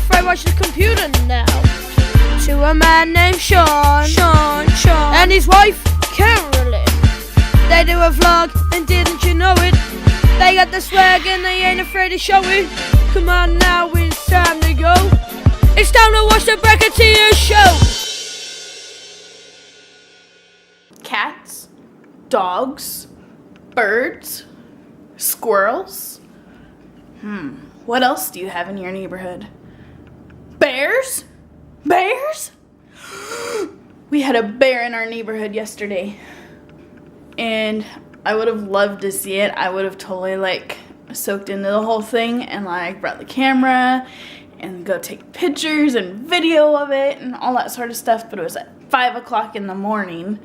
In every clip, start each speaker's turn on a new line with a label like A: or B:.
A: afraid watch his computer now. To a man named Sean, and his wife, Carolyn. They do a vlog, and didn't you know it? They got the swag and they ain't afraid to show it. Come on now, it's time to go. It's time to watch the Bracketeer Show.
B: Cats, dogs, birds, squirrels. What else do you have in your neighborhood? Bears? Bears? We had a bear in our neighborhood yesterday. And I would have loved to see it. I would have totally soaked into the whole thing and brought the camera and go take pictures and video of it and all that sort of stuff. But it was at 5 o'clock in the morning,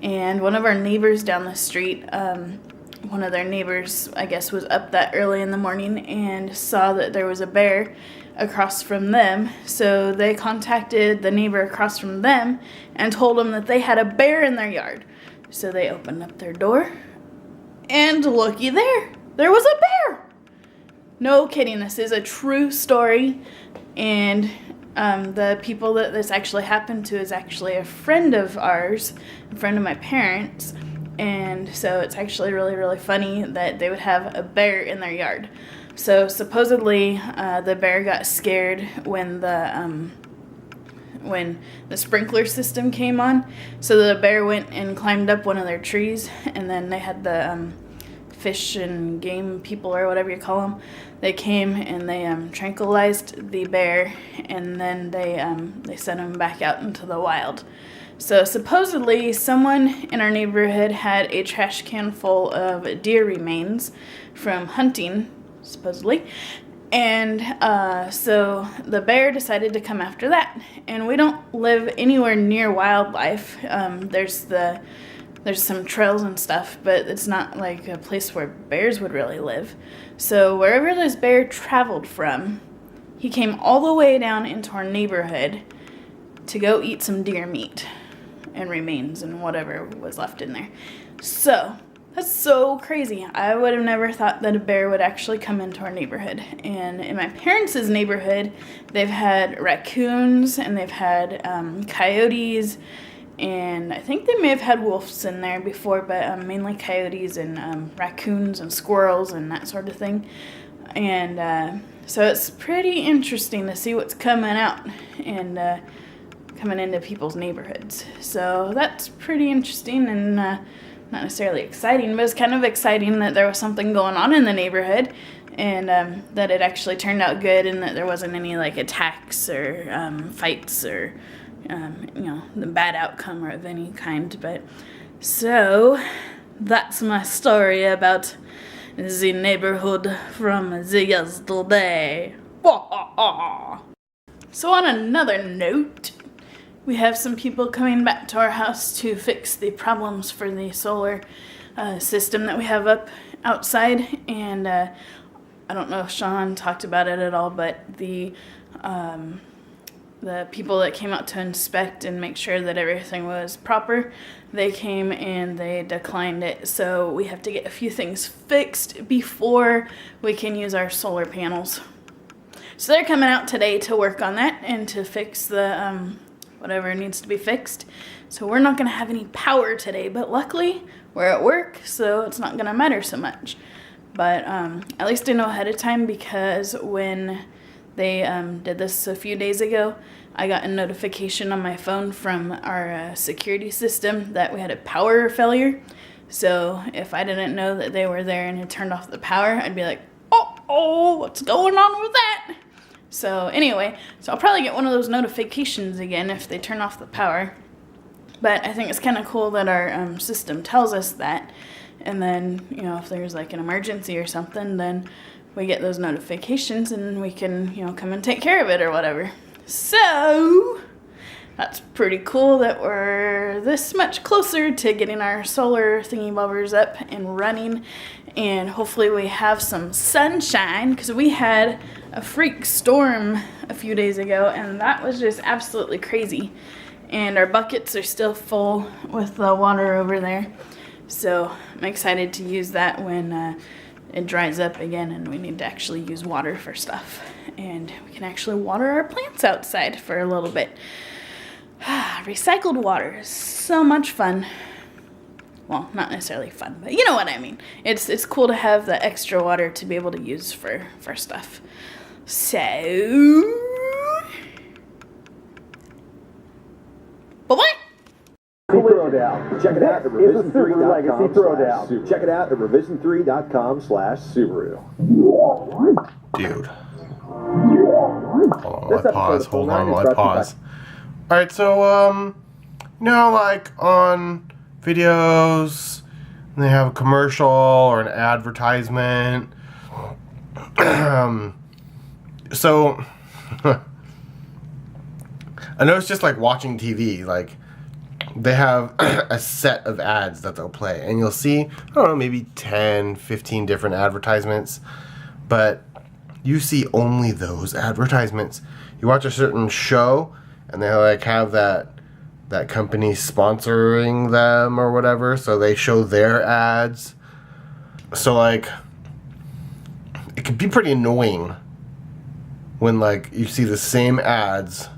B: and one of our neighbors down the street, one of their neighbors, I guess, was up that early in the morning and saw that there was a bear across from them. So they contacted the neighbor across from them and told them that they had a bear in their yard. So they opened up their door, and looky there was a bear. No kidding, this is a true story, and the people that this actually happened to is actually a friend of ours, a friend of my parents, and so it's actually really, really funny that they would have a bear in their yard. So supposedly the bear got scared when the sprinkler system came on. So the bear went and climbed up one of their trees, and then they had the fish and game people, or whatever you call them. They came and they tranquilized the bear, and then they sent him back out into the wild. So supposedly someone in our neighborhood had a trash can full of deer remains from hunting, supposedly. And so the bear decided to come after that. And we don't live anywhere near wildlife. There's some trails and stuff, but it's not like a place where bears would really live. So wherever this bear traveled from, he came all the way down into our neighborhood to go eat some deer meat and remains and whatever was left in there. So that's so crazy. I would have never thought that a bear would actually come into our neighborhood. And in my parents' neighborhood, they've had raccoons and they've had coyotes, and I think they may have had wolves in there before, but mainly coyotes and raccoons and squirrels and that sort of thing. And so it's pretty interesting to see what's coming out and coming into people's neighborhoods. So that's pretty interesting and not necessarily exciting, but it's kind of exciting that there was something going on in the neighborhood, and that it actually turned out good, and that there wasn't any attacks or fights or the bad outcome or of any kind. But so that's my story about the neighborhood from the yesterday. So on another note, we have some people coming back to our house to fix the problems for the solar system that we have up outside. And I don't know if Sean talked about it at all, but the people that came out to inspect and make sure that everything was proper, they came and they declined it. So we have to get a few things fixed before we can use our solar panels. So they're coming out today to work on that and to fix the whatever needs to be fixed. So we're not going to have any power today, but luckily we're at work, so it's not going to matter so much. But at least I know ahead of time, because when they did this a few days ago, I got a notification on my phone from our security system that we had a power failure. So if I didn't know that they were there and had turned off the power, I'd be like, oh, what's going on with that? So anyway, so I'll probably get one of those notifications again if they turn off the power. But I think it's kind of cool that our system tells us that. And then, if there's an emergency or something, then we get those notifications and we can, come and take care of it or whatever. So that's pretty cool that we're this much closer to getting our solar thingy bobbers up and running. And hopefully we have some sunshine, because we had a freak storm a few days ago, and that was just absolutely crazy. And our buckets are still full with the water over there. So I'm excited to use that when it dries up again and we need to actually use water for stuff. and we can actually water our plants outside for a little bit. Recycled water is so much fun. Well, not necessarily fun, but you know what I mean. It's cool to have the extra water to be able to use for stuff. So, bye-bye.
C: Throwdown. Check it out at revision3.com/Subaru. Check it out at revision3.com/Subaru.
D: Dude. Hold on, let pause. Hold on, let pause. Alright, so, you know, like on videos, they have a commercial or an advertisement. So, I know it's just like watching TV, like, they have a set of ads that they'll play, and you'll see, I don't know, maybe 10, 15 different advertisements, but you see only those advertisements. You watch a certain show, and they like have that company sponsoring them or whatever, so they show their ads. So like, it could be pretty annoying when like you see the same ads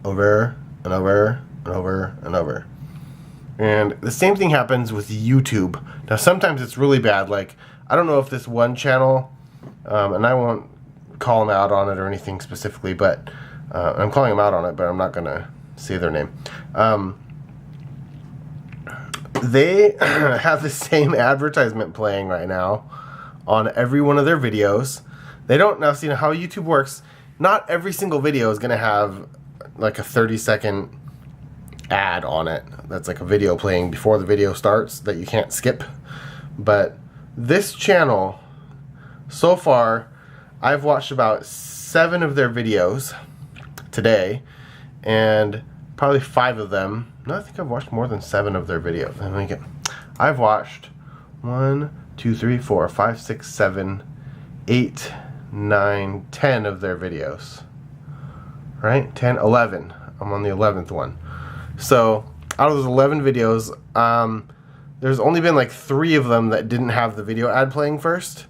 D: over and over and over and over. And the same thing happens with YouTube. Now sometimes it's really bad. Like, I don't know if this one channel, and I won't call them out on it or anything specifically, but I'm calling them out on it, but I'm not gonna say their name. They have the same advertisement playing right now on every one of their videos. They don't, now see how YouTube works, not every single video is gonna have like a 30-second ad on it that's like a video playing before the video starts that you can't skip. But this channel, so far, I've watched about 7 of their videos today, and probably 5 of them, no, I think I've watched more than 7 of their videos. I've watched 1, 2, 3, 4, 5, 6, 7, 8, 9, 10 of their videos. Right? 10, 11. I'm on the 11th one. So, out of those 11 videos, there's only been like 3 of them that didn't have the video ad playing first.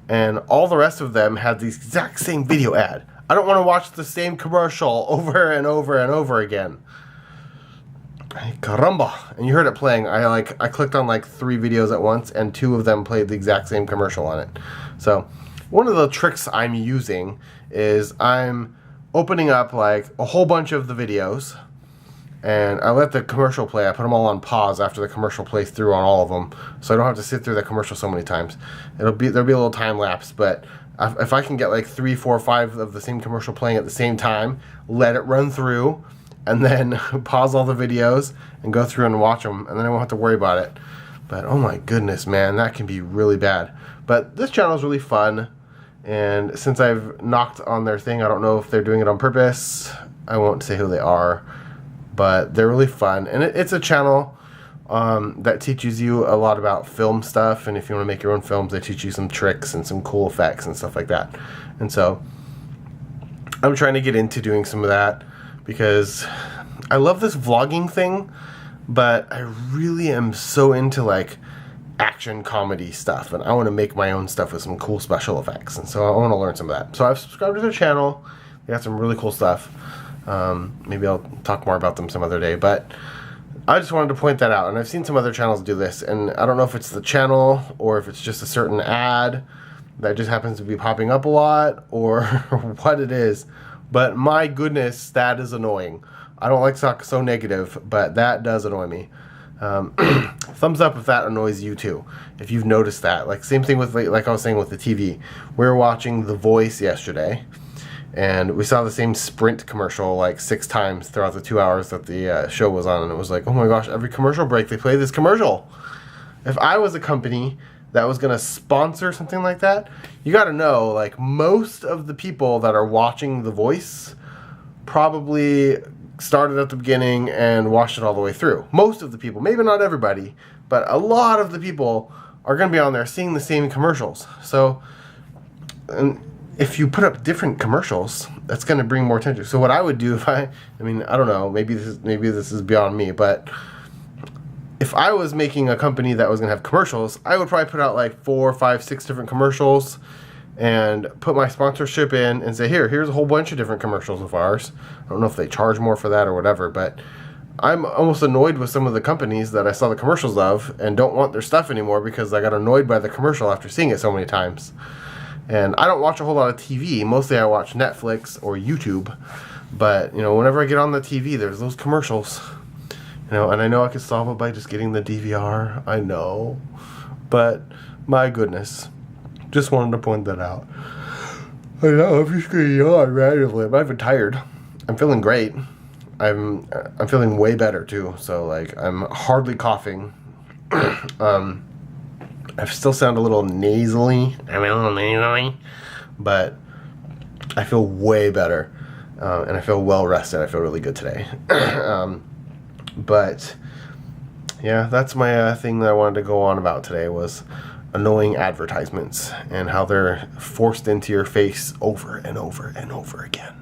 D: And all the rest of them had the exact same video ad. I don't want to watch the same commercial over and over and over again. Ay, caramba. And you heard it playing. I clicked on like 3 videos at once, and 2 of them played the exact same commercial on it. So, one of the tricks I'm using is I'm opening up like a whole bunch of the videos, and I let the commercial play. I put them all on pause after the commercial plays through on all of them, so I don't have to sit through the commercial so many times. There'll be a little time lapse, but if I can get like 3, 4, 5 of the same commercial playing at the same time, let it run through, and then pause all the videos and go through and watch them, and then I won't have to worry about it. But oh my goodness, man, that can be really bad. But this channel is really fun, and since I've knocked on their thing, I don't know if they're doing it on purpose. I won't say who they are, but they're really fun. And it's a channel that teaches you a lot about film stuff, and if you want to make your own films, they teach you some tricks and some cool effects and stuff like that. And so I'm trying to get into doing some of that because I love this vlogging thing, but I really am so into like action comedy stuff, and I want to make my own stuff with some cool special effects, and so I want to learn some of that. So I've subscribed to their channel. They got some really cool stuff. Maybe I'll talk more about them some other day, but I just wanted to point that out. And I've seen some other channels do this, and I don't know if it's the channel or if it's just a certain ad that just happens to be popping up a lot, or what it is, but my goodness, that is annoying. I don't like to talk so negative, but that does annoy me. Thumbs up if that annoys you too, if you've noticed that. Like, same thing with, like I was saying with the TV. We were watching The Voice yesterday, and we saw the same Sprint commercial like 6 times throughout the 2 hours that the show was on, and it was like, oh my gosh, every commercial break they play this commercial. If I was a company that was going to sponsor something like that, you got to know, like, most of the people that are watching The Voice probably started at the beginning and watched it all the way through. Most of the people, maybe not everybody, but a lot of the people are going to be on there seeing the same commercials. So, and if you put up different commercials, that's going to bring more attention. So what I would do if I mean, I don't know, maybe this is beyond me, but if I was making a company that was going to have commercials, I would probably put out like 4, 5, 6 different commercials, and put my sponsorship in and say, here's a whole bunch of different commercials of ours. I don't know if they charge more for that or whatever, but I'm almost annoyed with some of the companies that I saw the commercials of and don't want their stuff anymore because I got annoyed by the commercial after seeing it so many times. And I don't watch a whole lot of TV. Mostly I watch Netflix or YouTube. But, you know, whenever I get on the TV, there's those commercials. You know, and I know I could solve it by just getting the DVR. I know. But, my goodness. Just wanted to point that out. I know, I'm just going to yawn randomly. I'm not even tired. I'm feeling great. I'm feeling way better too. So like I'm hardly coughing. I still sound a little nasally. But I feel way better, and I feel well rested. I feel really good today. But yeah, that's my thing that I wanted to go on about today was annoying advertisements and how they're forced into your face over and over and over again.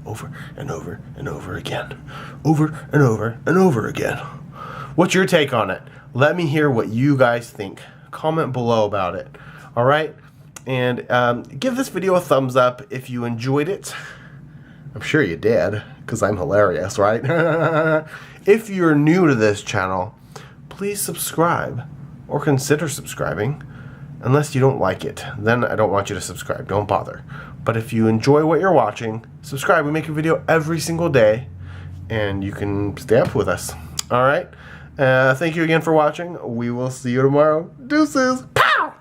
D: Over and over and over again. Over and over and over again. What's your take on it? Let me hear what you guys think. Comment below about it. Alright? And give this video a thumbs up if you enjoyed it. I'm sure you did, because I'm hilarious, right? If you're new to this channel, please subscribe or consider subscribing. Unless you don't like it, then I don't want you to subscribe. Don't bother. But if you enjoy what you're watching, subscribe. We make a video every single day, and you can stay up with us. All right? Thank you again for watching. We will see you tomorrow. Deuces. Pow!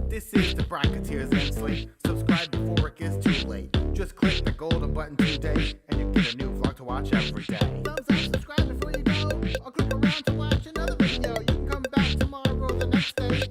E: This is the Bracketeers and Slate. Subscribe before it gets too late. Just click the golden button today, and you get a new vlog to watch every day. Thumbs up, subscribe before you go. I'll click around to watch another video. You can come back tomorrow or the next day.